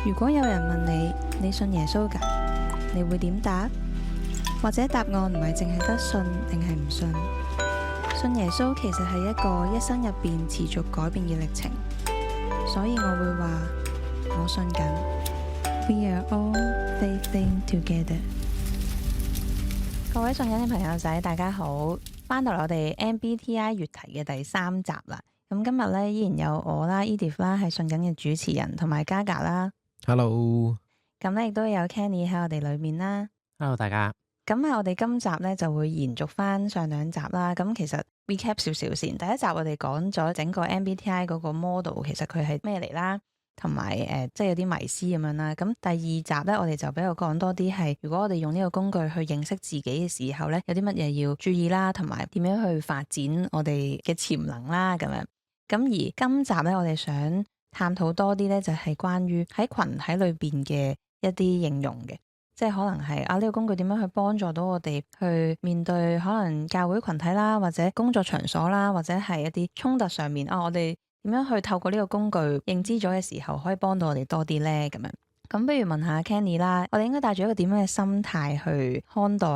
如果有人問你，你信耶穌㗎？你會點答？或者答案唔係淨係得信定係唔信？信耶穌其實係一個一生入邊持續改變嘅歷程，所以我會話我信緊。We are all faithing together。各位信緊嘅朋友仔，大家好，翻到嚟我哋 MBTI 月題嘅第3集啦。咁今日咧依然有我啦 Edith 啦，係信緊嘅主持人，同埋嘉格啦。Hello。咁咧亦都有 Kenny 喺我哋裏面啦。Hello，大家。咁啊，我哋今集咧就會延續翻上2集啦。咁其實 recap 少少先。第一集我哋講咗整個 MBTI 嗰個 model，其實佢係咩嚟啦，同埋即係有啲迷思咁樣啦。咁第2集咧，我哋就比較講多啲係，如果我哋用呢個工具去認識自己嘅時候咧，有啲乜嘢要注意啦，同埋點樣去發展我哋嘅潛能啦咁樣。咁而今集咧，我哋想探討多啲咧，就係關於喺群體裏邊嘅一啲應用嘅。即係可能係呢個工具點樣去幫助到我哋去面對可能教會群體啦，或者工作場所啦，或者係一啲衝突上面我哋點樣去透過呢個工具認知咗嘅時候，可以幫到我哋多啲呢？咁樣。咁不如問下 Kenny 啦，我哋應該帶住一個點樣嘅心態去看待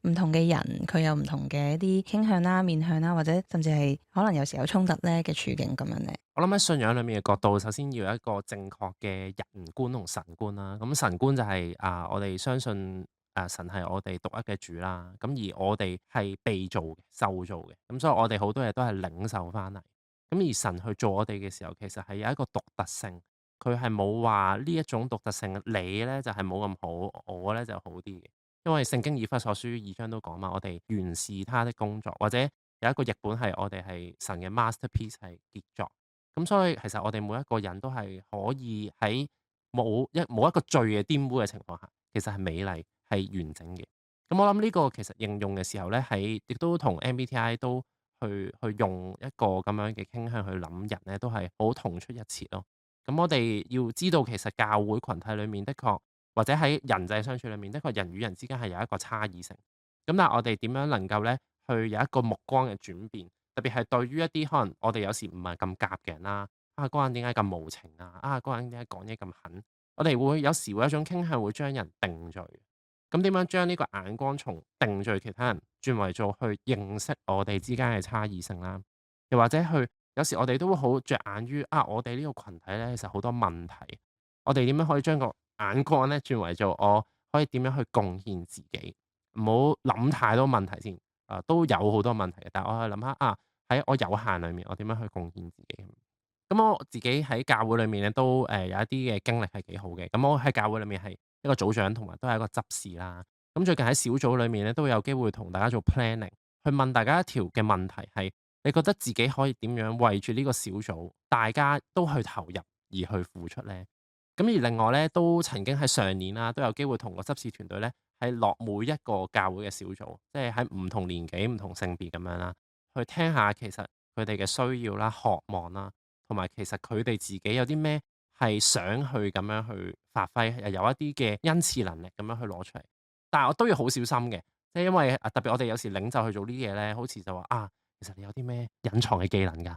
唔同嘅人，佢有唔同嘅一啲傾向啦、面向啦，或者甚至係可能有時有衝突咧嘅處境咁樣咧。我諗喺信仰裏面嘅角度，首先要有一個正確嘅人觀同神觀啦。咁神觀就係我哋相信神係我哋獨一嘅主啦。咁而我哋係被造嘅、受造嘅。咁所以我哋好多嘢都係領受翻嚟。咁而神去做我哋嘅時候，其實係有一個獨特性。佢係冇話呢一種獨特性，你咧就係冇咁好，我咧就好啲嘅。因為聖經以弗所書2章都講嘛，我哋原是他的工作，或者有一個譯本係我哋係神嘅 masterpiece 係傑作。咁所以其實我哋每一個人都係可以喺冇一個罪嘅玷污嘅情況下，其實係美麗係完整嘅。咁我諗呢個其實應用嘅時候咧，喺亦都同 MBTI 都去用一個咁樣嘅傾向去諗人咧，都係好同出一轍咯。咁我哋要知道，其實教會群體裏面的確，或者喺人際相處裏面，的確人與人之間係有一個差異性。咁但係我哋點樣能夠咧去有一個目光嘅轉變？特別係對於一啲可能我哋有時唔係咁夾嘅人啦，嗰個人點解咁無情啊？嗰個人點解講嘢咁狠？我哋會有時會有一種傾向，會將人定罪。咁點樣將呢個眼光從定罪其他人轉為做去認識我哋之間嘅差異性啦？又或者去有時我哋都會好着眼於我哋呢個群體咧，其實好多問題。我哋點樣可以將個眼光咧轉為做我可以點樣去貢獻自己？唔好諗太多問題先。都有好多問題嘅，但係我去諗下喺我有限裏面，我點樣去貢獻自己？咁我自己喺教會裏面咧，都有一啲嘅經歷係幾好嘅。咁我喺教會裏面係一個組長，同埋都係一個執事啦。咁最近喺小組裏面咧，都有機會同大家做 planning，去問大家一條嘅問題係：你覺得自己可以點樣為住呢個小組，大家都去投入而去付出咧？咁而另外咧，都曾經喺上年啦，都有機會同個執事團隊咧，係落每一個教會嘅小組，即係喺唔同年紀、唔同性別咁樣啦，去聽下其實佢哋嘅需要啦、渴望啦，同埋其實佢哋自己有啲咩係想去咁樣去發揮，有一啲嘅恩賜能力咁樣去攞出嚟。但係我都要好小心嘅，即係因為特別我哋有時領袖去做呢啲嘢咧，好似就話其實你有啲咩隱藏嘅技能㗎？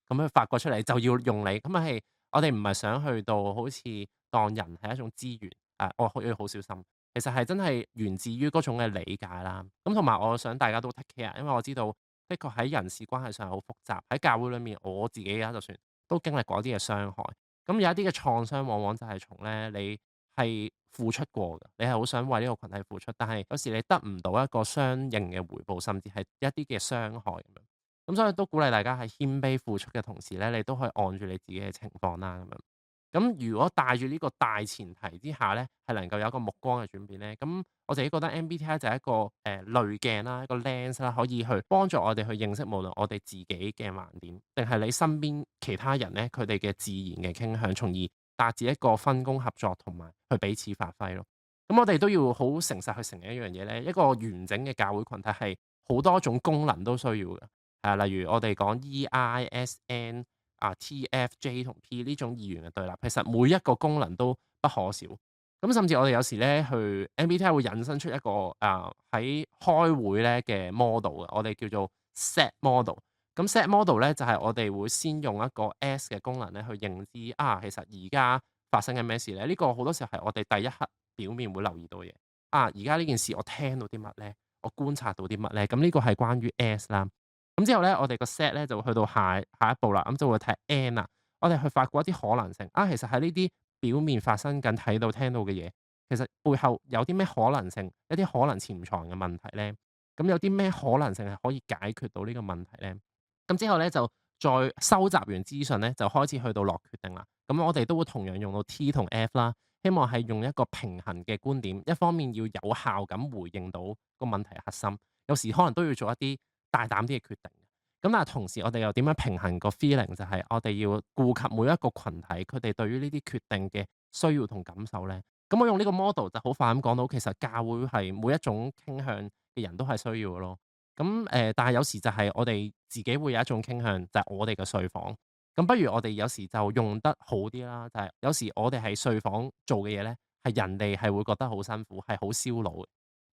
咁樣發掘出嚟就要用你，咁係我哋唔係想去到好似當人係一種資源，我要好小心。其實係真係源自於嗰種嘅理解啦。咁同埋我想大家都 take care，因為我知道的確喺人事關係上好複雜。喺教會裏面，我自己就算都經歷過一啲嘅傷害。咁有一啲嘅創傷，往往就係從咧你係付出過嘅，你係好想為呢個群體付出，但係有時你得唔到一個相應嘅回報，甚至係一啲嘅傷害咁樣。咁所以都鼓勵大家喺謙卑付出嘅同時咧，你都可以按住你自己嘅情況啦咁樣。咁如果帶住呢個大前提之下咧，係能夠有一個目光嘅轉變咧，咁我自己覺得 MBTI 就係一個濾鏡啦，一個 lens 啦，可以去幫助我哋去認識無論我哋自己嘅盲點，定係你身邊其他人咧佢哋嘅自然嘅傾向，從而達至一個分工合作同埋去彼此發揮咯。咁我哋都要好誠實去承認一樣嘢咧，一個完整嘅教會群體係好多種功能都需要嘅。例如我哋講 EISN、TFJ 同 P 呢種二元嘅對立，其實每一個功能都不可少。咁甚至我哋有時咧去 MBTI 會引申出一個喺開會咧嘅 model 嘅，我哋叫做 set model。咁 set model 咧就係我哋會先用一個 S 嘅功能咧去認知其實而家發生緊咩事咧？呢個好多時候係我哋第一刻表面會留意到嘅嘢。而家呢件事我聽到啲乜咧？我觀察到啲乜咧？咁呢個係關於 S 啦。咁之後咧，我哋個 set 咧就會去到下一步啦，咁就會睇 N 啦。我哋去發掘一啲可能性。其實喺呢啲表面發生緊、睇到、聽到嘅嘢，其實背後有啲咩可能性，一啲可能潛藏嘅問題咧？咁有啲咩可能性係可以解決到呢個問題咧？咁之後咧就再收集完資訊咧，就開始去到落決定啦。咁我哋都會同樣用到 T 同 F 啦，希望係用一個平衡嘅觀點，一方面要有效咁回應到個問題核心，有時可能都要做一啲大膽啲嘅決定。咁但係同時我哋又點樣平衡個 feeling，就係我哋要顧及每一個群體，佢哋對於呢啲決定嘅需要同感受咧。咁我用呢個 model 就好快咁講到，其實教會係每一種傾向嘅人都係需要嘅咯。咁但係有時就係我哋自己會有一種傾向，就係我哋嘅睡房。咁不如我哋有時就用得好啲啦，就係有時我哋喺睡房做嘅嘢咧，係人哋係會覺得好辛苦，係好燒腦嘅。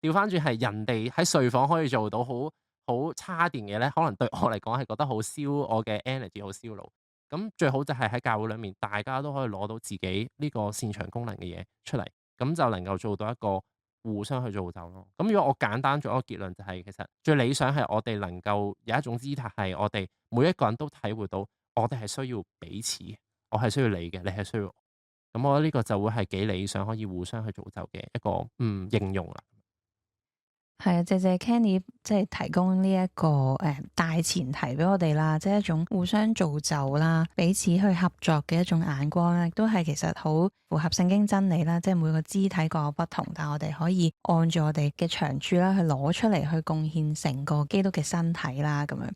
調翻轉係人哋喺睡房可以做到好叉電嘅咧，可能對我嚟講係覺得好燒我嘅 energy，好燒腦。咁最好就係喺教會裏面，大家都可以攞到自己呢個擅長功能嘅嘢出嚟，咁就能夠做到一個互相去造就咯。咁如果我簡單做一個結論，就係其實最理想係我哋能夠有一種姿態，係我哋每一個人都體會到，我哋係需要彼此嘅，我係需要你嘅，你係需要我。咁我覺得呢個就會係幾理想，可以互相去造就嘅一個應用啦。係啊，謝謝 Kenny 即係提供呢一個大前提俾我哋啦，即係一種互相造就啦，彼此去合作嘅一種眼光咧，都係其實好符合聖經真理啦。即係每個肢體各有不同，但係我哋可以按住我哋嘅長處啦，去攞出嚟去貢獻成個基督嘅身體啦，咁樣。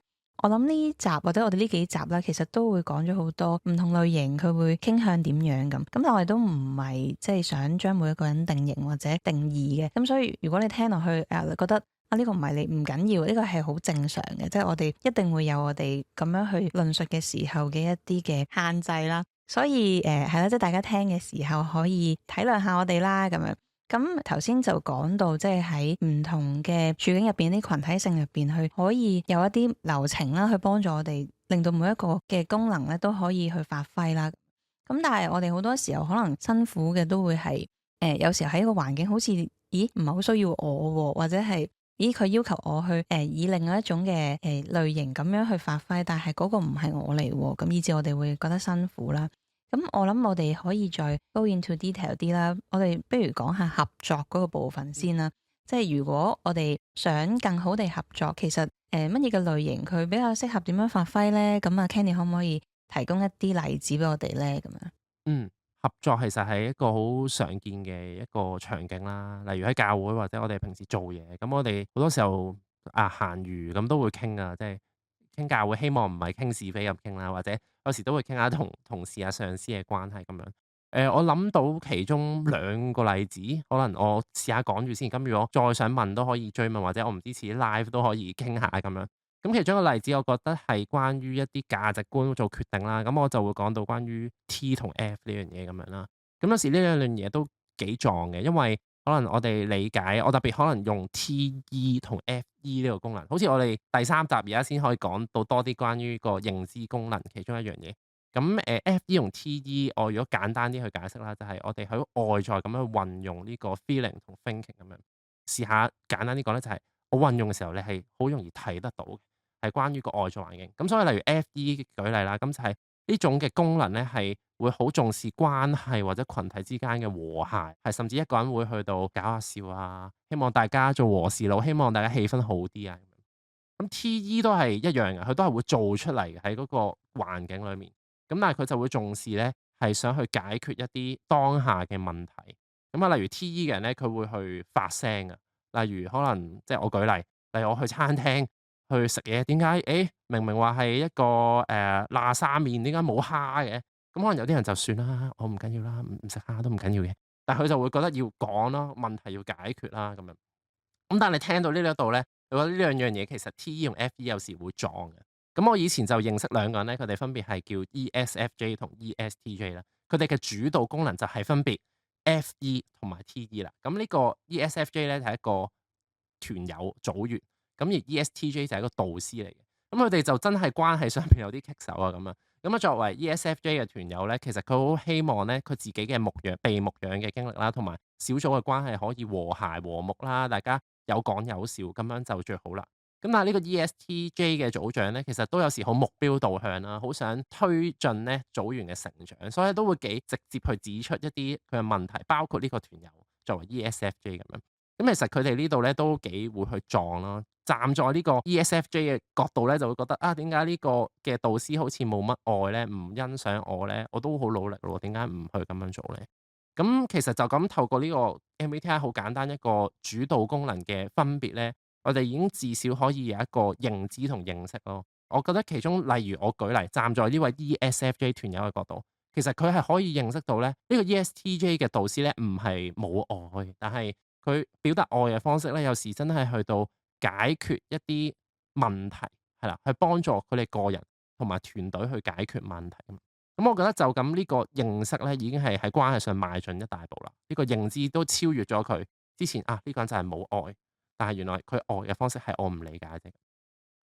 我諗呢集或者我哋呢幾集啦，其實都會講咗好多唔同類型，佢會傾向點樣咁。咁但係我哋都唔係即係想將每一個人定型或者定義嘅。咁所以如果你聽落去你覺得呢個唔係你唔緊要，呢個係好正常嘅。即係我哋一定會有我哋咁樣去論述嘅時候嘅一啲嘅限制啦。所以係啦，即係大家聽嘅時候可以體諒下我哋啦，咁樣。咁頭先就講到，即係喺唔同嘅處境入邊，啲群體性入邊，去可以有一啲流程啦，去幫助我哋，令到每一個嘅功能咧都可以去發揮啦。咁但係我哋好多時候可能辛苦嘅都會係有時候喺一個環境好似咦唔係好需要我喎，或者係咦佢要求我去以另外一種嘅類型咁樣去發揮，但係嗰個唔係我嚟喎，咁以至我哋會覺得辛苦啦。咁我諗我哋可以再 go into detail 啲啦，我哋不如講下合作嗰個部分先啦。即係如果我哋想更好地合作，其實乜嘢嘅類型佢比較適合點樣發揮呢？咁啊 Kenny 可唔可以提供一啲例子俾我哋呢？咁樣合作其實係一個好常見嘅一個場景啦，例如喺教會或者我哋平時做嘢，咁我哋好多時候閒餘咁都會傾啊，即係傾教會，希望唔係傾是非咁傾啦，或者有時都會傾下同事上司嘅關係咁樣。我諗到其中兩個例子，可能我試下講住先。咁如果再想問都可以追問，或者我唔支持 live 都可以傾下咁樣。咁其中一個例子，我覺得係關於一啲價值觀做決定啦。咁我就會講到關於 T 同 F 呢樣嘢咁樣啦。咁有時呢兩樣嘢都幾撞嘅，因為可能我哋理解，我特別可能用 TE 同 FE 呢個功能。好似我哋第3集而家先可以講到多啲關於個認知功能其中一樣嘢。咁FE 同 TE，我如果簡單啲去解釋啦，就係我哋喺外在咁樣運用呢個 feeling 同 thinking 咁樣。試下簡單啲講咧，就係我運用嘅時候，你係好容易睇得到嘅，係關於個外在環境。咁所以例如 FE 舉例啦，咁就係呢種嘅功能咧，係會好重視關係或者群體之間嘅和諧，係甚至一個人會去到搞下笑啊，希望大家做和事佬，希望大家氣氛好啲啊。咁 TE 都係一樣嘅，佢都係會做出嚟嘅喺嗰個環境裏面。咁但係佢就會重視咧，係想去解決一啲當下嘅問題。咁例如 TE 嘅人咧，佢會去發聲嘅。例如可能即係我舉例，例如我去餐廳去食嘢，點解明明話係一個喇沙麵，點解冇蝦嘅？咁可能有啲人就算啦，我唔緊要啦，唔食蝦都唔緊要嘅。但係佢就會覺得要講咯，問題要解決啦咁樣。咁但係你聽到呢一度咧，你覺得呢兩樣嘢其實 TE 同 FE 有時會撞嘅。咁我以前就認識兩個人咧，佢哋分別係叫 ESFJ 同 ESTJ 啦。佢哋嘅主導功能就係分別 FE 同埋 TE 啦。咁呢個 ESFJ 咧就係一個團友組員，咁而 ESTJ 就係一個導師嚟嘅。咁佢哋就真係關係上邊有啲棘手啊咁啊。咁啊，作為 ESFJ 嘅團友咧，其實佢好希望咧，佢自己嘅被牧養嘅經歷啦，同埋小組嘅關係可以和諧和睦啦，大家有講有笑，咁樣就最好啦。咁但係呢個 ESTJ 嘅組長咧，其實都有時好目標導向啦，好想推進咧組員嘅成長，所以都會幾直接去指出一啲佢嘅問題，包括呢個團友作為 ESFJ 咁樣。咁其實佢哋呢度咧都幾會去撞咯。站在呢個 ESFJ 嘅角度咧，就會覺得啊，點解呢個嘅導師好似冇乜愛咧，唔欣賞我咧，我都好努力咯，點解唔去咁樣做咧？咁其實就咁透過呢個 MBTI 好簡單一個主導功能嘅分別咧，我哋已經至少可以有一個認知同認識咯。我覺得其中例如我舉例，站在呢位 ESFJ 團友嘅角度，其實佢係可以認識到咧，呢個 ESTJ 嘅導師咧唔係冇愛，但係佢表達愛嘅方式咧，有時真係去到解決一啲問題，係啦，去幫助佢哋個人同埋團隊去解決問題。咁我覺得就咁呢個認識咧，已經係喺關係上邁進一大步啦。呢個認知都超越咗佢之前啊，呢個人就係冇愛，但係原來佢愛嘅方式係我唔理解啫。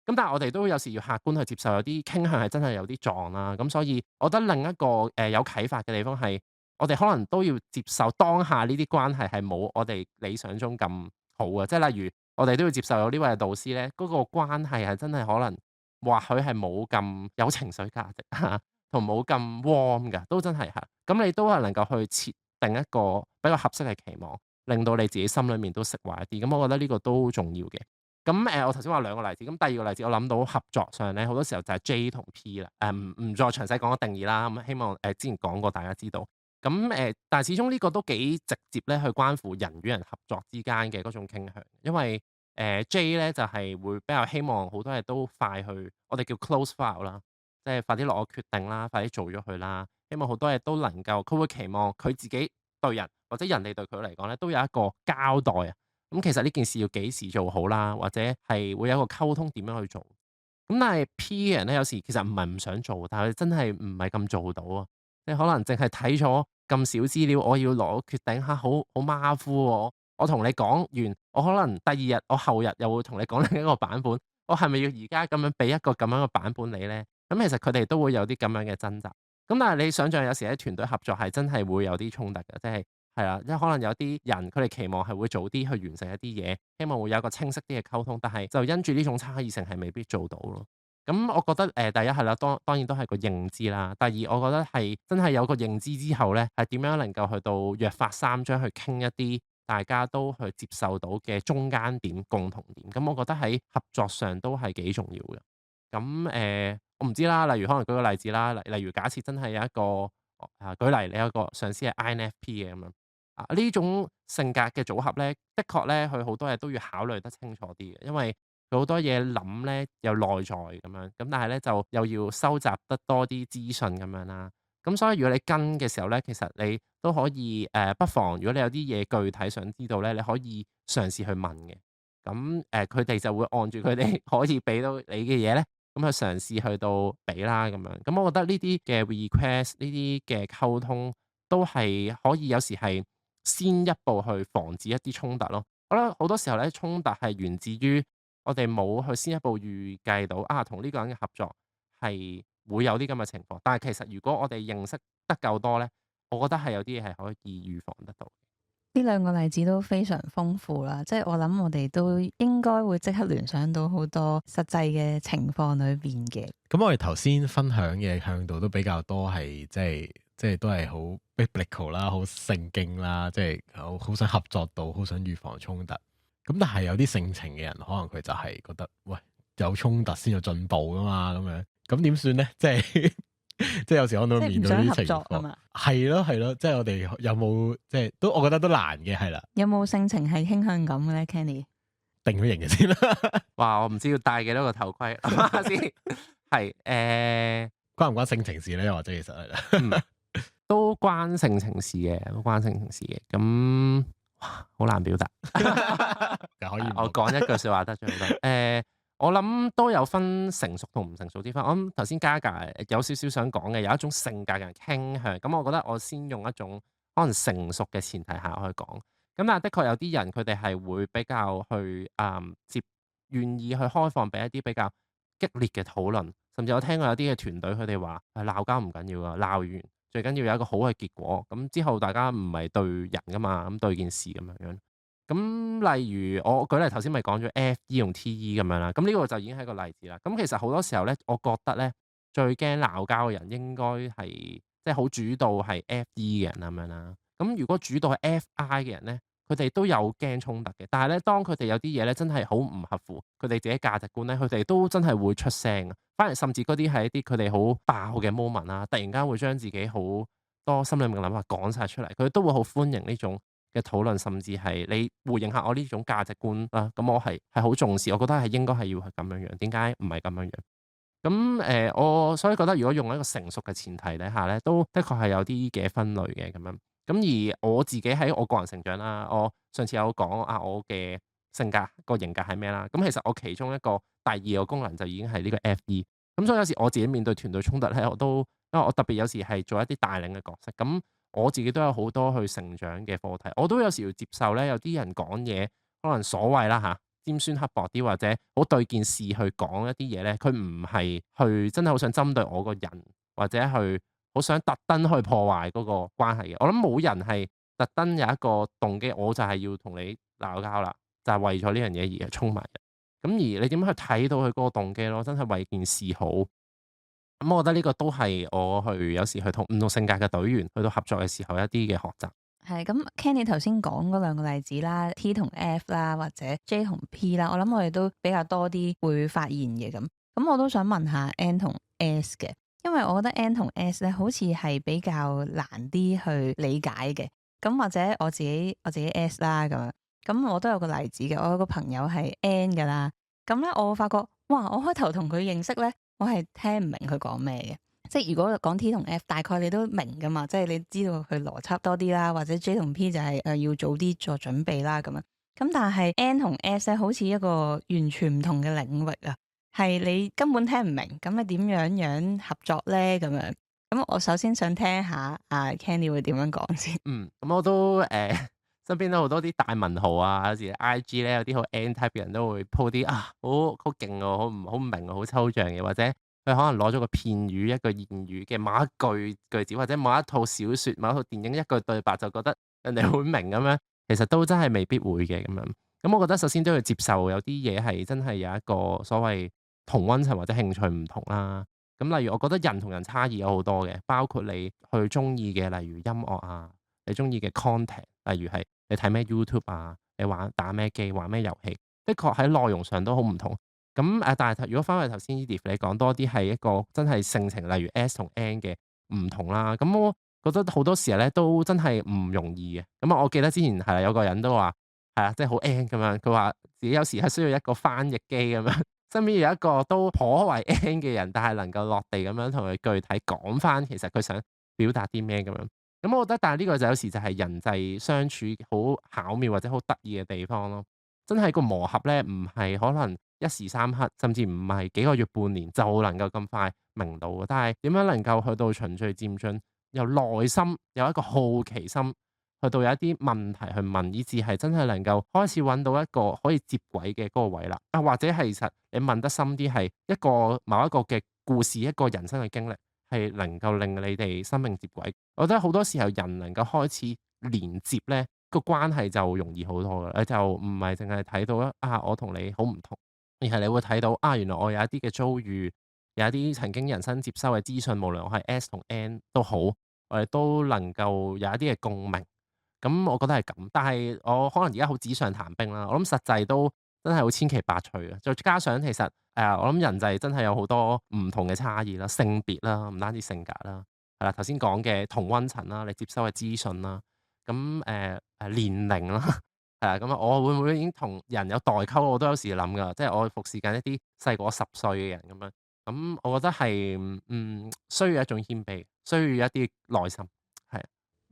咁但係我哋都有時要客觀去接受有啲傾向係真係有啲撞啦。咁所以我覺得另一個有啟發嘅地方係，我哋可能都要接受當下呢啲關係係冇我哋理想中咁好嘅。即係例如我哋都要接受有呢位導師咧，嗰個關係係真係可能或許係冇咁有情緒價值嚇，同冇咁 warm 㗎，都真係嚇。咁你都係能夠去設定一個比較合適嘅期望，令到你自己心裏面都釋懷一啲。咁我覺得呢個都重要嘅。咁我頭先話兩個例子，咁第二個例子我諗到合作上咧，好多時候就係 J 同 P 啦。唔再詳細講個定義啦。咁希望之前講過大家知道。咁但係始終呢個都幾直接咧，去關乎人與人合作之間嘅嗰種傾向。因為J 咧就係會比較希望好多嘢都快去，我哋叫 close file 啦，即係快啲落個決定啦，快啲做咗佢啦。希望好多嘢都能夠，佢會期望佢自己對人或者人哋對佢嚟講咧，都有一個交代啊。咁其實呢件事要幾時做好啦，或者係會有一個溝通點樣去做。咁但係 P 嘅人咧，有時其實唔係唔想做，但係佢真係唔係咁做到啊。即係可能淨係睇咗咁少資料，我要攞個決定嚇，好馬虎喎。我同你講完，我可能第二日、我後日又會同你講另一個版本。我係咪要而家咁樣俾一個咁樣嘅版本你咧？咁其實佢哋都會有啲咁樣嘅掙扎。咁但係你想象有時喺團隊合作係真係會有啲衝突嘅，即係係啊，即係可能有啲人佢哋期望係會早啲去完成一啲嘢，希望會有一個清晰啲嘅溝通，但係就因住呢種差異性係未必做到咯。咁我覺得第一係啦，當然都係個認知啦。第二我覺得係真係有個認知之後咧，係點樣能夠去到約法三章去傾一啲大家都去接受到嘅中間點、共同點。咁我覺得喺合作上都係幾重要嘅。咁我唔知啦，例如可能舉個例子啦，例如假設真係有一個舉例，你有個上司係 INFP 嘅咁樣呢種性格嘅組合咧，的確咧佢好多嘢都要考慮得清楚啲嘅，因為佢好多嘢諗咧有內在咁樣，咁但係咧就又要收集得多啲資訊咁樣啦。咁所以如果你跟嘅時候咧，其實你都可以不妨如果你有啲嘢具體想知道咧，你可以嘗試去問嘅。咁佢哋就會按住佢哋可以俾到你嘅嘢咧，咁去嘗試去到俾啦咁樣。咁我覺得呢啲嘅 request 呢啲嘅溝通都係可以有時係先一步去防止一啲衝突咯。我覺得好多時候咧，衝突係源自於我哋冇去先一步預計到同呢個人嘅合作係會有啲咁嘅情況。但係其實如果我哋認識得夠多咧，我覺得係有啲嘢係可以預防得到。呢兩個例子都非常豐富啦，即係我諗我哋都應該會即刻聯想到好多實際嘅情況裏邊嘅。咁我哋頭先分享嘅向度都比較多係即係都係好 biblical 啦，好聖經啦，即係好想合作到，好想預防衝突。咁但係有啲性情嘅人，可能佢就係覺得喂，有衝突先有進步噶嘛，咁樣咁點算咧？即係即係有時可能會面對呢啲情況，係咯，即係我哋有冇即係都我覺得都難嘅，係啦。有冇性情係傾向咁嘅咧 Kenny？ 定咗型嘅先啦。哇！我唔知要戴幾多個頭盔先。係關唔關性情事咧？或者其實係啦，都關性情事嘅，都關性情事嘅。咁好難表達。可以我講一句説話得咗好多。我諗都有分成熟同唔成熟之分。我諗頭先嘉嘉有少少想講嘅，有一種性格嘅人傾向。咁我覺得我先用一種可能成熟嘅前提下去講。咁但係的確有啲人佢哋係會比較去願意去開放俾一啲比較激烈嘅討論，甚至我聽過有啲嘅團隊佢哋話鬧交唔緊要啊，鬧完最緊要有一個好嘅結果，咁之後大家唔係對人噶嘛，咁對件事咁樣。咁例如我舉例頭先咪講咗 FE 同 TE 咁樣啦，咁呢個就已經係一個例子啦。咁其實好多時候咧，我覺得咧最驚鬧交嘅人應該係即係好主導係 FE 嘅人咁樣啦。咁如果主導係 FI 嘅人咧，佢哋都有驚衝突嘅，但係咧當佢哋有啲嘢咧真係好唔合乎佢哋自己價值觀咧，佢哋都真係會出聲嘅。反而甚至嗰啲係一啲佢哋好爆嘅 moment 啦，突然間會將自己好多心裏面嘅諗法講晒出嚟，佢都會好歡迎呢種嘅討論，甚至係你回應下我呢種價值觀啦。咁我係好重視，我覺得係應該係要係咁樣樣。點解唔係咁樣樣？咁我所以覺得如果用一個成熟嘅前提底下咧，都的確係有啲嘅分類嘅咁樣。咁而我自己喺我個人成長啦，我上次有講我嘅性格個型格係咩啦。咁其實我其中一個第二個功能就已經係呢個 FE。咁所以有時我自己面對團隊衝突咧，我都因為我特別有時係做一啲帶領嘅角色，咁我自己都有好多去成長嘅課題，我都有時要接受咧，有啲人講嘢可能所謂啦嚇，尖酸刻薄啲，或者好對件事去講一啲嘢咧，佢唔係去真係好想針對我個人，或者去好想特登去破壞嗰個關係嘅。我諗冇人係特登有一個動機，我就係要同你鬧交啦，就係為咗呢樣嘢而衝埋。咁而你點樣去睇到佢嗰個動機咯？真係為件事好。咁我覺得呢個都係我去有時去同唔同性格嘅隊員去到合作嘅時候一啲嘅學習。係咁，Kenny 頭先講嗰兩個例子啦，T 同 F 啦，或者 J 同 P 啦，我諗我哋都比較多啲會發現嘅咁。咁我都想問下 N 同 S 嘅，因為我覺得 N 同 S 咧好似係比較難啲去理解嘅。咁或者我自己 S 啦咁樣，咁我都有個例子嘅，我有個朋友係 N 噶啦。咁咧我發覺，哇！我開頭同佢認識咧，我係聽唔明佢講咩嘅。即係如果講 T 同 F，大概你都明噶嘛，即係你知道佢邏輯多啲啦，或者 J 同 P 就係要早啲做準備啦咁樣。咁但係 N 同 S 咧，好似一個完全唔同嘅領域啊，係你根本聽唔明，咁你點樣合作咧咁樣？咁我首先想聽下Kenny 會點樣講先。咁我都身邊都好多啲大文豪啊，有時 IG 咧有啲好 N type 嘅人都會 po 啲好勁喎，好唔明喎，好抽象嘅，或者佢可能攞咗個片語一個言語嘅某一句子，或者某一套小説、某一套電影一句對白就覺得人哋會明咁樣，其實都真係未必會嘅咁樣。咁我覺得首先都要接受有啲嘢係真係有一個所謂同溫層或者興趣唔同啦。咁例如我覺得人同人差異有好多嘅，包括你去中意嘅，例如音樂啊，你中意嘅 content，例如係你睇咩 YouTube 啊，你打咩機，玩咩遊戲，的確喺內容上都好唔同。咁但係如果翻去頭先 Edith 你講多啲係一個真係性情，例如 S 同 N 嘅唔同啦。咁我覺得好多時候咧都真係唔容易嘅。咁我記得之前係有個人都話係啊，即係好 N 咁樣，佢話自己有時係需要一個翻譯機咁樣。身邊有一個都頗為 N 嘅人，但係能夠落地咁樣同佢具體講翻，其實佢想表達啲咩咁樣。咁我覺得，但係呢個就有時就係人際相處好巧妙或者好得意嘅地方咯。真係個磨合咧，唔係可能一時三刻，甚至唔係幾個月半年就能夠咁快明到嘅。但係點樣能夠去到循序漸進，由內心有一個好奇心，去到有一啲問題去問，以至係真係能夠開始揾到一個可以接軌嘅嗰個位啦。或者係其實你問得深啲，係一個某一個嘅故事，一個人生嘅經歷，係能夠令你哋生命接軌。我覺得好多時候人能夠開始連接咧，個關係就容易好多㗎。你就唔係淨係睇到我同你好唔同，而係你會睇到原來我有一啲嘅遭遇，有一啲曾經人生接收嘅資訊，無論我係 S 同 N 都好，我哋都能夠有一啲嘅共鳴。咁我覺得係咁，但係我可能而家好紙上談兵啦。我諗實際都真係好千奇百趣嘅，再加上其實我諗人際真係有好多唔同嘅差異啦，性別啦，唔單止性格啦，係啦，頭先講嘅同溫層啦，你接收嘅資訊啦，咁年齡啦，係啊，咁我會唔會已經同人有代溝？我都有時諗㗎，即係我服侍緊一啲細過10歲嘅人咁樣，咁我覺得係需要一種謙卑，需要一啲耐心，係。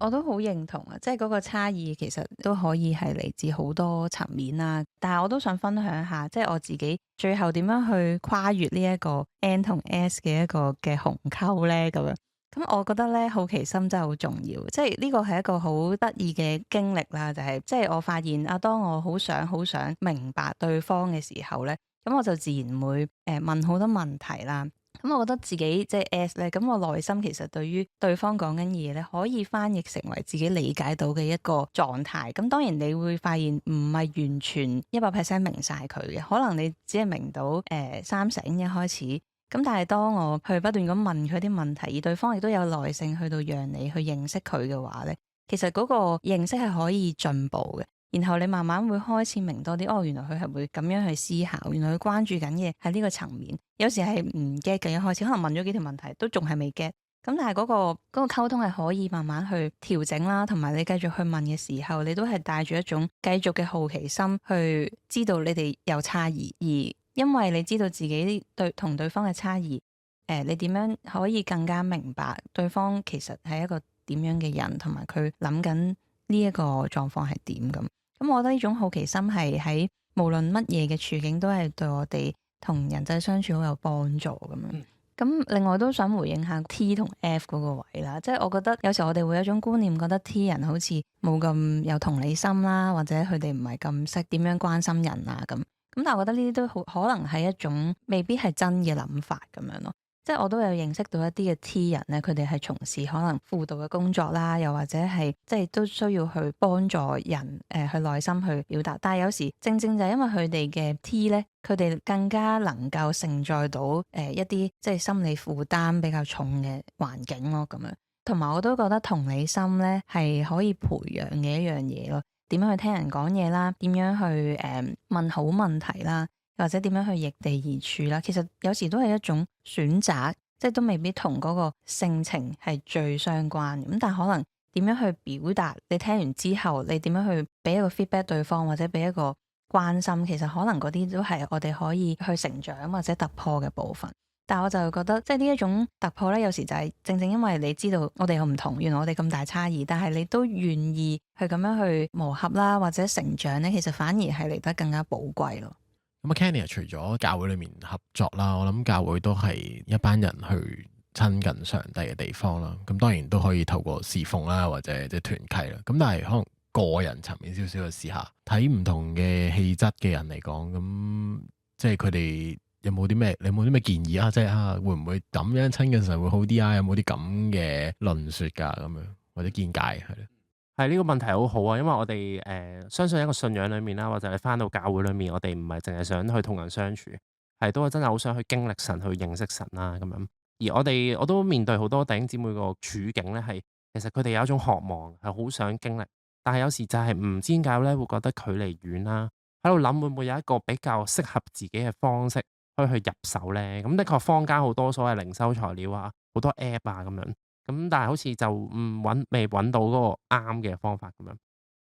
我都好認同啊，即係嗰個差異其實都可以係嚟自好多層面啦。但係我都想分享下，即係我自己最後點樣去跨越呢一個 N 同 S 嘅一個嘅鴻溝咧咁樣。咁我覺得咧好奇心真係好重要，即係呢個係一個好得意嘅經歷啦。就係即係我發現當我好想明白對方嘅時候咧，咁我就自然會問好多問題啦。咁我覺得自己即係 S 咧，咁我內心其實對於對方講緊嘢咧，可以翻譯成為自己理解到嘅一個狀態。咁當然你會發現唔係完全100%明晒佢嘅，可能你只係明到三成一開始。咁但係當我去不斷咁問佢啲問題，而對方亦都有耐性去到讓你去認識佢嘅話咧，其實嗰個認識係可以進步嘅。然後你慢慢會開始明多啲，哦，原來佢係會咁樣去思考，原來佢關注緊嘅係呢個層面。有時係唔 get 嘅，一開始可能問咗幾條問題都仲係未 get。咁但係嗰個溝通係可以慢慢去調整啦，同埋你繼續去問嘅時候，你都係帶住一種繼續嘅好奇心去知道你哋有差異，而因為你知道自己同對方嘅差異，你點樣可以更加明白對方其實係一個點樣嘅人，同埋佢諗緊呢一個狀況係點咁。咁我覺得呢種好奇心係喺無論乜嘢嘅處境都係對我哋同人際相處好有幫助咁樣。咁另外都想回應下 T 同 F 嗰個位啦，即係我覺得有時我哋會有一種觀念，覺得 T 人好似冇咁有同理心啦，或者佢哋唔係咁識點樣關心人啊咁。咁但係我覺得呢啲都好可能係一種未必係真嘅諗法咁樣咯。即係我都有認識到一啲嘅 T 人咧，佢哋係從事可能輔導嘅工作啦，又或者係即係都需要去幫助人去內心去表達。但係有時正正就係因為佢哋嘅 T 咧，佢哋更加能夠承載到一啲即係心理負擔比較重嘅環境咯咁樣。同埋我都覺得同理心咧係可以培養嘅一樣嘢咯。點樣去聽人講嘢啦？點樣去問好問題啦？或者點樣去易地而處啦？其實有時都係一種選擇，即係都未必同嗰個性情係最相關。咁但係可能點樣去表達？你聽完之後，你點樣去俾一個 feedback 對方，或者俾一個關心？其實可能嗰啲都係我哋可以去成長或者突破嘅部分。但係我就覺得，即係呢一種突破咧，有時就係正正因為你知道我哋有唔同，原來我哋咁大差異，但係你都願意去咁樣去磨合啦，或者成長咧，其實反而係嚟得更加寶貴咯。咁啊，Kenny 除咗教會裏面合作啦，我諗教會都係一班人去親近上帝嘅地方啦。咁當然都可以透過侍奉啦，或者即係團契啦。咁但係可能個人層面少少嘅試下，睇唔同嘅氣質嘅人嚟講，咁即係佢哋有冇啲咩？你有冇啲咩建議啊？即係會唔會咁樣親近神會好啲啊？有冇啲咁嘅論說㗎？咁樣或者見解係咧？係呢個問題好好啊，因為我哋相信一個信仰裏面啦，或者係翻到教會裏面，我哋唔係淨係想去同人相處，係都係真係好想去經歷神，去認識神啦咁樣。而我都面對好多弟兄姊妹個處境咧，係其實佢哋有一種渴望，係好想經歷，但係有時就係唔知點解咧，會覺得距離遠啦，喺度諗會唔會有一個比較適合自己嘅方式去入手咧？咁的確坊間好多所謂靈修材料啊，好多 app 啊咁樣。咁但係好似就未揾到嗰個啱嘅方法咁樣。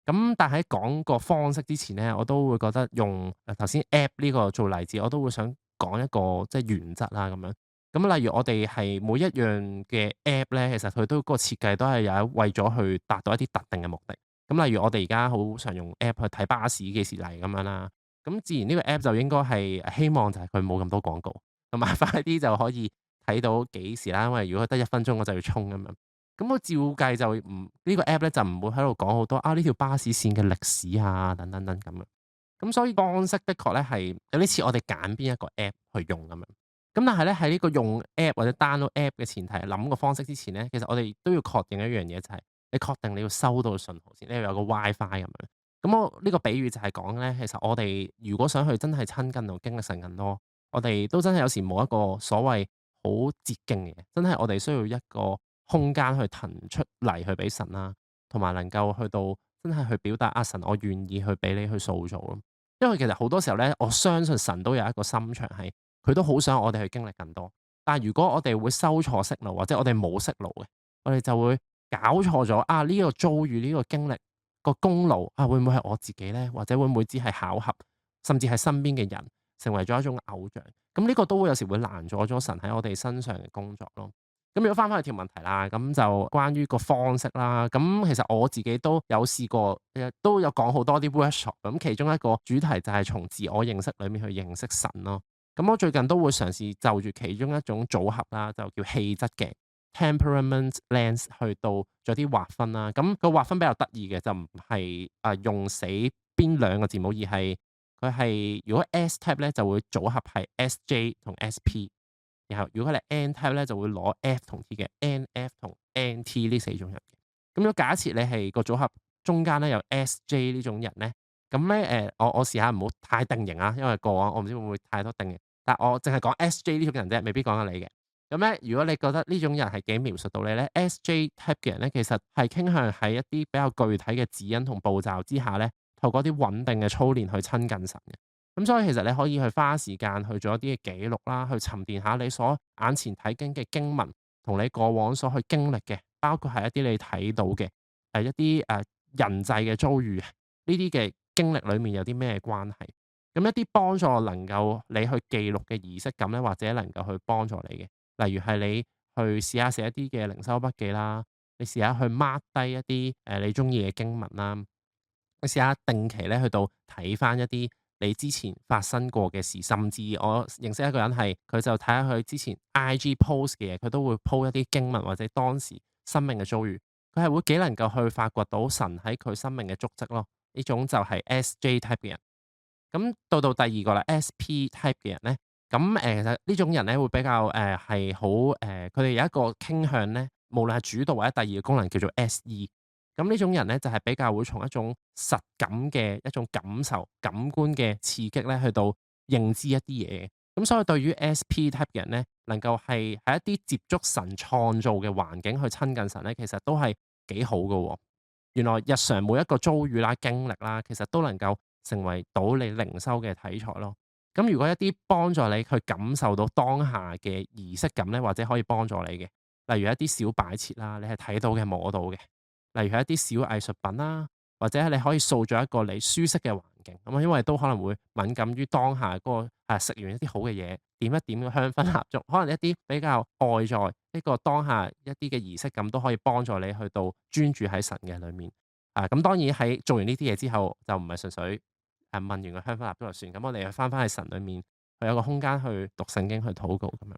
咁但係喺講個方式之前咧，我都會覺得用頭先 app 呢個做例子，我都會想講一個即係原則啦咁樣。咁例如我哋係每一樣嘅 app 咧，其實佢都嗰個設計都係為咗去達到一啲特定嘅目的。咁例如我哋而家好常用 app 去睇巴士幾時嚟咁樣啦。咁自然呢個 app 就應該係希望就係佢冇咁多廣告，同埋快啲就可以睇到幾時啦，因為如果得1分鐘我就要衝咁樣。咁我照計就呢個 app 咧就唔會喺度講好多呢條巴士線嘅歷史啊等等等咁樣。咁所以方式的確咧係有啲似我哋揀邊一個 app 去用咁樣。咁但係咧喺呢個用 app 或者 download app 嘅前提，諗個方式之前咧，其實我哋都要確定一樣嘢，就係你確定你要收到信號先，你要有個 WiFi 咁樣。咁我呢個比喻就係講咧，其實我哋如果想去真係親近同經歷神更多，我哋都真係有時冇一個所謂好捷徑嘅，真係我哋需要一個空間去騰出嚟去俾神啦，同埋能夠去到真係去表達神，我願意去俾你去塑造咯。因為其實好多時候咧，我相信神都有一個心腸係，佢都好想我哋去經歷更多。但係如果我哋會收錯息路，或者我哋冇息路嘅，我哋就會搞錯咗呢個遭遇呢個經歷個功勞會唔會係我自己咧？或者會唔會只係巧合，甚至係身邊嘅人成為咗一種偶像？咁呢個都會有時會攔阻咗神喺我哋身上嘅工作咯。咁如果翻返去條問題啦，咁就關於個方式啦。咁其實我自己都有試過，都有講好多啲 workshop。咁其中一個主題就係從自我認識裏面去認識神咯。咁我最近都會嘗試就住其中一種組合啦，就叫氣質嘅 temperament lens 去到做啲劃分啦。咁個劃分比較得意嘅，就唔係用死邊兩個字母，而係佢係如果 S type 咧就會組合係 SJ 同 SP，然後如果佢係 N type 咧就會攞 F 同 T 嘅 NF 同 NT 呢4種人嘅。咁如果假設你係個組合中間咧有 SJ 呢種人咧，咁咧我試下唔好太定型啊，因為過往我唔知會唔會太多定型，但我淨係講 SJ 呢種人啫，未必講緊你嘅。咁咧，如果你覺得呢種人係幾描述到你咧，SJ type 嘅人咧，其實係傾向喺一啲比較具體嘅指引同步驟之下咧，透過啲穩定嘅操練去親近神嘅。咁所以其實你可以去花時間去做一啲嘅記錄啦，去沉澱下你所眼前睇經嘅經文，同你過往所去經歷嘅，包括係一啲你睇到嘅一啲人際嘅遭遇，呢啲嘅經歷裡面有啲咩關係？咁一啲幫助能夠你去記錄嘅儀式感咧，或者能夠去幫助你嘅。例如係你去試下寫一啲嘅靈修筆記啦，你試下去 mark 低一啲你中意嘅經文啦，你試下定期咧去到睇翻一啲你之前發生過嘅事，甚至我認識一個人係佢就睇下佢之前 IG post 嘅嘢，佢都會 po 一啲經文或者當時生命嘅遭遇，佢係會幾能夠去發掘到神喺佢生命嘅足跡咯。呢種就係 SJ type 嘅人。咁到第二個啦，SP type 嘅人咧。咁其實呢種人咧會比較係好佢哋有一個傾向咧，無論係主導或者第二個功能叫做 SE。咁呢種人咧就係比較會從一種實感嘅一種感受、感官嘅刺激咧，去到認知一啲嘢。咁所以對於 SP type 嘅人咧，能夠係喺一啲接觸神創造嘅環境去親近神咧，其實都係幾好㗎喎。原來日常每一個遭遇啦、經歷啦，其實都能夠成為到你靈修嘅題材咯。咁如果一啲幫助你去感受到當下嘅儀式感咧，或者可以幫助你嘅，例如一啲小擺設啦，你係睇到嘅、摸到嘅，例如係一啲小藝術品啦，或者你可以塑造一個你舒適嘅環境。咁因為都可能會敏感於當下嗰個食完一啲好嘅嘢，點一點嘅香薰蠟燭，可能一啲比較外在呢個當下一啲嘅儀式感，都可以幫助你去到專注喺神嘅裏面。咁當然喺做完呢啲嘢之後，就唔係純粹問完個香薰蠟燭就算，咁我哋又翻去神裏面，佢有個空間去讀聖經、去禱告咁樣。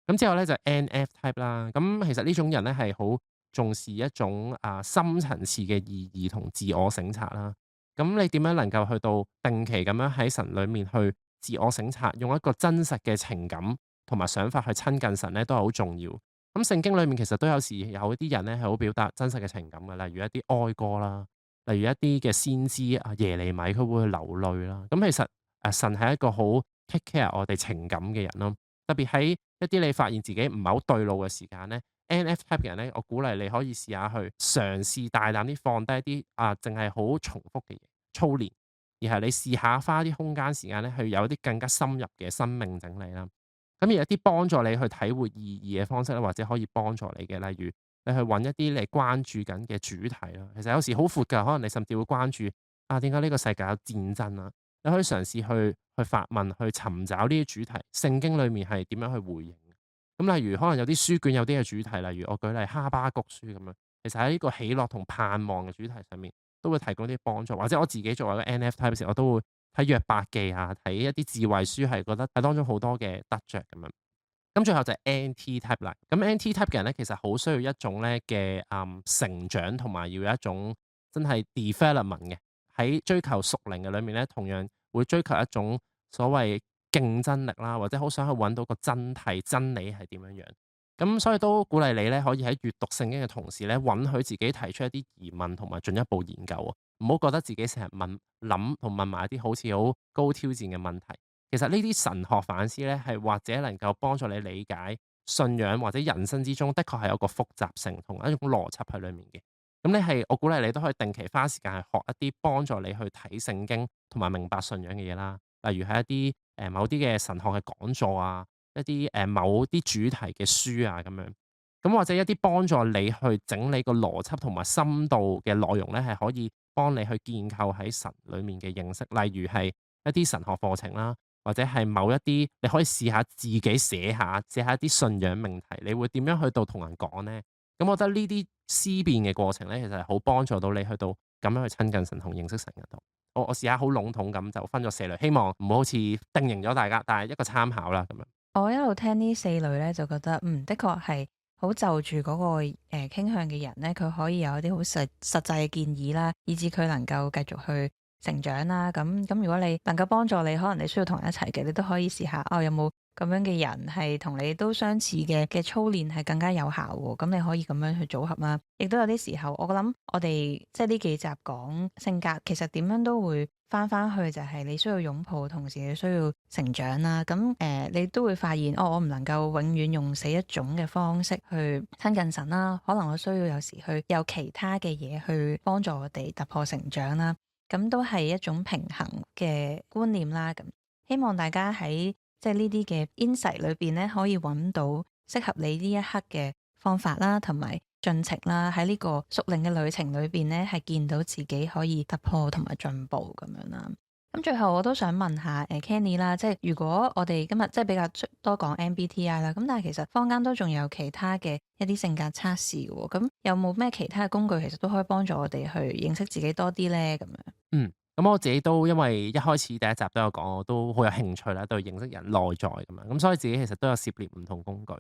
咁之後咧就 NF type 啦。咁其實呢種人咧係好重視一種深層次嘅意義同自我省察啦。咁你點樣能夠去到定期咁樣喺神裏面去自我省察，用一個真實嘅情感同埋想法去親近神咧，都係好重要。咁聖經裏面其實都有時有一啲人咧係好表達真實嘅情感嘅，例如一啲哀歌啦。例如一啲嘅先知耶利米，佢會流淚啦。咁其實神係一個好 take care 我哋情感嘅人咯。特別喺一啲你發現自己唔係好對路嘅時間咧，NF type 嘅人咧，我鼓勵你可以試下去嘗試大膽啲放低一啲淨係好重複嘅嘢操練，而係你試下花啲空間時間咧，去有一啲更加深入嘅生命整理啦。咁而一啲幫助你去體會意義嘅方式咧，或者可以幫助你嘅，例如你去揾一啲你關注緊嘅主題啦。其實有時好闊㗎，可能你甚至會關注點解呢個世界有戰爭啊？你可以嘗試去發問，去尋找呢啲主題，聖經裡面係點樣去回應？咁例如可能有啲書卷有啲嘅主題，例如我舉例哈巴谷書咁樣，其實喺呢個喜樂同盼望嘅主題上面，都會提供啲幫助。或者我自己作為一個 NF type 時，我都會睇約伯記睇一啲智慧書，係覺得喺當中好多嘅得着咁樣。咁最後就係 NT type 啦。咁 NT type 嘅人咧，其實好需要一種咧嘅成長，同埋要有一種真係 development 嘅。喺追求屬靈嘅裏面咧，同樣會追求一種所謂競爭力啦，或者好想去揾到個真諦真理係點樣樣。咁所以都鼓勵你咧，可以喺閱讀聖經嘅同時咧，允許自己提出一啲疑問同埋進一步研究。唔好覺得自己成日諗同問埋一啲好似好高挑戰嘅問題。其實呢啲神學反思咧，係或者能夠幫助你理解信仰或者人生之中，的確係有個複雜性同一種邏輯喺裡面嘅。咁我鼓勵你都可以定期花時間去學一啲幫助你去睇聖經同埋明白信仰嘅嘢啦。例如係一啲某啲嘅神學嘅講座一啲某啲主題嘅書咁樣。咁或者一啲幫助你去整理個邏輯同埋深度嘅內容咧，係可以幫你去建構喺神裡面嘅認識。例如係一啲神學課程啦。或者係某一啲，你可以試下自己寫下一啲信仰命題，你會點樣去到同人講呢？咁我覺得呢啲思辨嘅過程咧，其實係好幫助到你去到咁樣去親近神同認識神嘅度。我試下好籠統咁就分咗4類，希望唔好好似定型咗大家，但係一個參考啦咁樣。我一路聽呢4類咧，就覺得的確係好就住嗰個傾向嘅人咧，佢可以有一啲好實際嘅建議啦，以至佢能夠繼續去成長啦。咁如果你能夠幫助你，可能你需要同人一齊嘅，你都可以試下有冇咁樣嘅人係同你都相似嘅操練係更加有效喎。咁你可以咁樣去組合啦。亦都有啲時候，我諗我哋即係呢幾集講性格，其實點樣都會翻去就係你需要擁抱，同時你需要成長啦。咁你都會發現我唔能夠永遠用死一種嘅方式去親近神啦。可能我需要有時去有其他嘅嘢去幫助我哋突破成長啦。咁都係一種平衡嘅觀念啦。咁希望大家喺即係呢啲嘅 insight 裏邊咧，可以揾到適合你呢一刻嘅方法啦，同埋進程啦。喺呢個屬靈嘅旅程裏邊咧，係見到自己可以突破同埋進步咁樣啦。咁最後我都想問下Kenny 啦，即係如果我哋今日即係比較多講 MBTI 啦，咁但係其實坊間都仲有其他嘅一啲性格測試喎，咁有冇咩其他嘅工具其實都可以幫助我哋去認識自己多啲咧？咁樣。咁我自己都因為一開始第一集都有講，我都好有興趣啦，對認識人內在咁樣，咁所以自己其實都有涉獵唔同工具。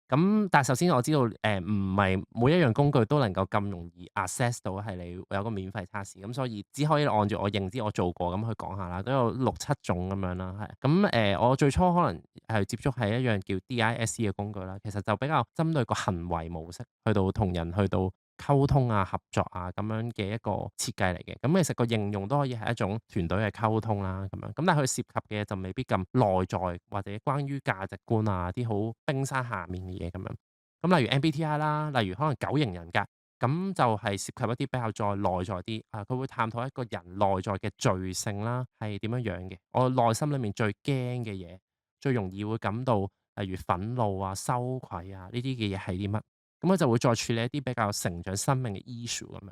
咁但係首先我知道唔係每一樣工具都能夠咁容易 access 到係你有個免費測試，咁所以只可以按住我認知我做過咁去講下啦，都有6-7種咁樣啦，係咁我最初可能係接觸係一樣叫 DISC 嘅工具啦，其實就比較針對個行為模式去到同人去到溝通啊、合作啊咁樣嘅一個設計嚟嘅。咁其實個應用都可以係一種團隊嘅溝通啦，咁樣咁但係佢涉及嘅就未必咁內在或者關於價值觀啊啲好冰山下面嘅嘢咁樣。咁例如 MBTI 啦，例如可能9型人格，咁就係涉及一啲比較再內在啲啊，佢會探討一個人內在嘅罪性啦，係點樣樣嘅，我內心裡面最驚嘅嘢，最容易會感到例如憤怒啊、羞愧啊呢啲嘅嘢係啲乜？咁佢就會再處理一啲比較成長生命嘅 issue 咁樣。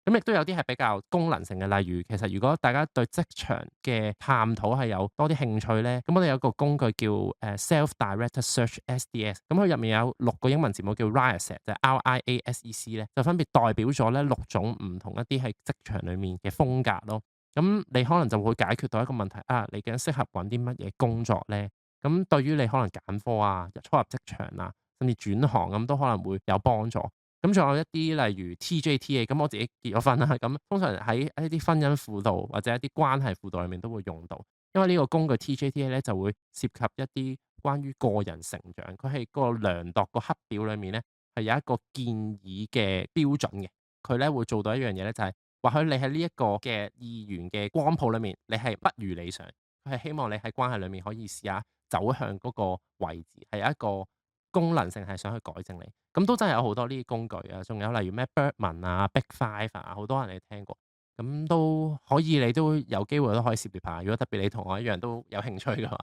咁亦都有啲係比較功能性嘅，例如其實如果大家對職場嘅探討係有多啲興趣咧，咁我哋有一個工具叫Self-Directed Search SDS，咁佢入面有6個英文字母叫 RIASEC，就係 RIASEC 咧，就分別代表咗咧6種唔同一啲喺職場裡面嘅風格咯。咁你可能就會解決到一個問題啊，你究竟適合揾啲乜嘢工作咧？咁對於你可能揀科啊、初入職場啊，甚至轉行咁都可能會有幫助。咁仲有一啲例如 TJTA，咁我自己結咗婚啦，咁通常喺一啲婚姻輔導或者一啲關係輔導裏面都會用到，因為呢個工具 TJTA 咧就會涉及一啲關於個人成長，佢係個量度個刻表裏面咧係有一個建議嘅標準嘅，佢咧會做到一樣嘢咧就係、或許你喺呢一個嘅意願嘅光譜裏面，你係不如理想，佢係希望你喺關係裏面可以試下走向嗰個位置，係有一個功能性係想去改正你。咁都真係有好多呢啲工具啊，仲有例如咩 Berkman 啊、Big Five 啊，好多人你聽過，咁都可以，你都有機會都可以涉獵下。如果特別你同我一樣都有興趣嘅話，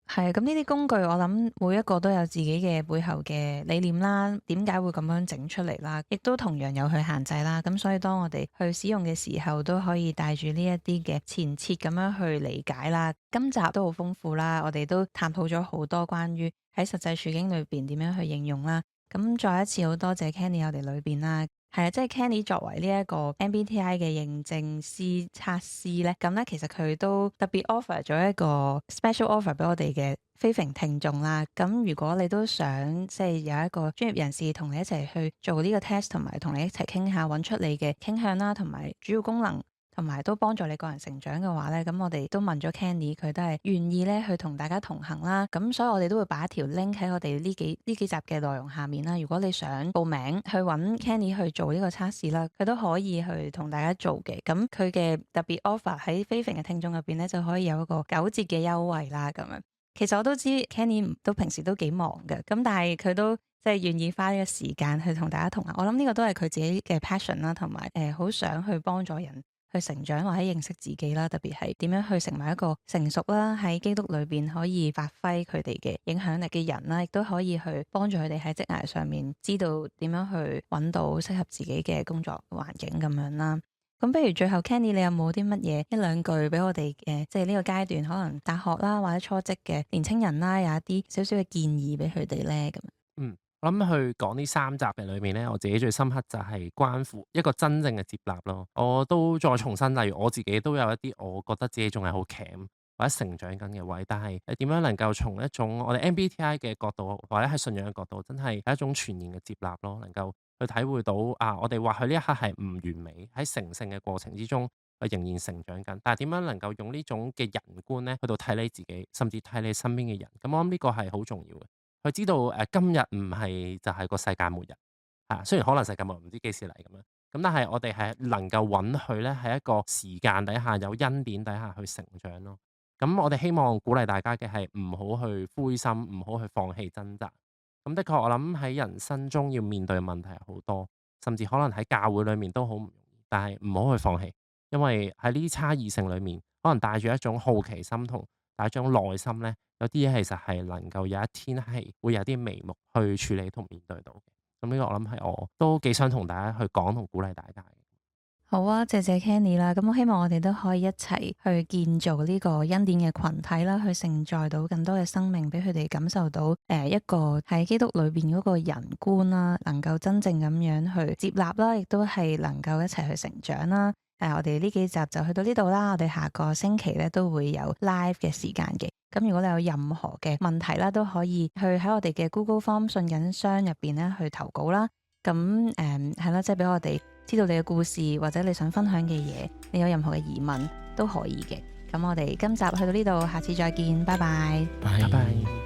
係咁呢啲工具，我諗每一個都有自己嘅背後嘅理念啦，點解會咁樣整出嚟啦，亦都同樣有佢限制啦。咁所以當我哋去使用嘅時候，都可以帶住呢一啲嘅前設咁樣去理解啦。今集都好豐富啦，我哋都探討咗好多關於喺實際處境裏邊點樣去應用啦。咁再一次好多謝 Kenny 我哋裏邊啦，係啊，即係 Kenny 作為呢一個 MBTI 嘅認證師測試咧，咁咧其實佢都特別 offer 咗一個 special offer 俾我哋嘅非屏聽眾啦。咁如果你都想即係有一個專業人士同你一齊去做呢個 test，同埋同你一齊傾下揾出你嘅傾向啦，同埋主要功能，同埋都幫助你個人成長嘅話咧，咁我哋都問咗 Kenny，佢都係願意咧去同大家同行啦。咁所以我哋都會擺一條 link 喺我哋呢幾集嘅內容下面啦。如果你想報名去揾 Kenny 去做呢個測試啦，佢都可以去同大家做嘅。咁佢嘅特別 offer 喺非屏嘅聽眾入邊咧，就可以有一個9折嘅優惠啦。咁樣其實我都知 Kenny 都平時都幾忙嘅，咁但係佢都即係願意花呢個時間去同大家同行。我諗呢個都係佢自己嘅 passion 啦，同埋好想去幫助人去成長或者認識自己啦，特別係點樣去成為一個成熟啦，喺基督裏邊可以發揮佢哋嘅影響力嘅人啦，亦都可以去幫助佢哋喺職涯上面知道點樣去揾到適合自己嘅工作環境咁樣啦。咁不如最後 Kenny，你有冇啲乜嘢1-2句俾我哋即係呢個階段可能大學啦或者初職嘅年青人啦，有一啲少少嘅建議俾佢哋咧咁？我諗去講呢3集嘅裏面咧，我自己最深刻就係關乎一個真正嘅接納咯。我都再重申，例如我自己都有一啲我覺得自己仲係好鉗或者成長緊嘅位，但係點樣能夠從一種我哋 MBTI 嘅角度或者係信仰嘅角度，真係有一種全然嘅接納咯，能夠去體會到啊，我哋或許呢一刻係唔完美，喺成聖嘅過程之中，仍然成長緊。但係點樣能夠用呢種嘅人觀咧，去到睇你自己，甚至睇你身邊嘅人。咁我諗呢個係好重要嘅。佢知道今日唔係就係個世界末日嚇，雖然可能世界末日唔知幾時嚟咁樣，咁但係我哋係能夠允許咧喺一個時間底下有恩典底下去成長咯。咁我哋希望鼓勵大家嘅係唔好去灰心，唔好去放棄掙扎。咁的確我諗喺人生中要面對嘅問題係好多，甚至可能喺教會裏面都好唔容易，但係唔好去放棄，因為喺呢啲差異性裏面，可能帶住一種好奇心同帶一種耐心咧，有啲嘢其實係能夠有一天係會有啲眉目去處理同面對到嘅。咁呢個我諗係我都幾想同大家去講同鼓勵大家嘅。好啊，謝謝 Kenny 啦。咁我希望我哋都可以一齊去建造呢個恩典嘅群體啦，去承載到更多嘅生命，俾佢哋感受到一個喺基督裏邊嗰個人觀啦，能夠真正咁樣去接納啦，亦都係能夠一齊去成長啦。我哋呢幾集就去到呢度啦。我哋下個星期咧都會有 live 嘅時間嘅。咁如果你有任何嘅問題啦，都可以去喺我哋嘅 Google Form 信緊箱入邊咧去投稿啦。咁係啦，即係俾我哋知道你嘅故事或者你想分享嘅嘢，你有任何嘅疑問都可以嘅。咁我哋今集去到呢度，下次再見，拜拜。拜拜。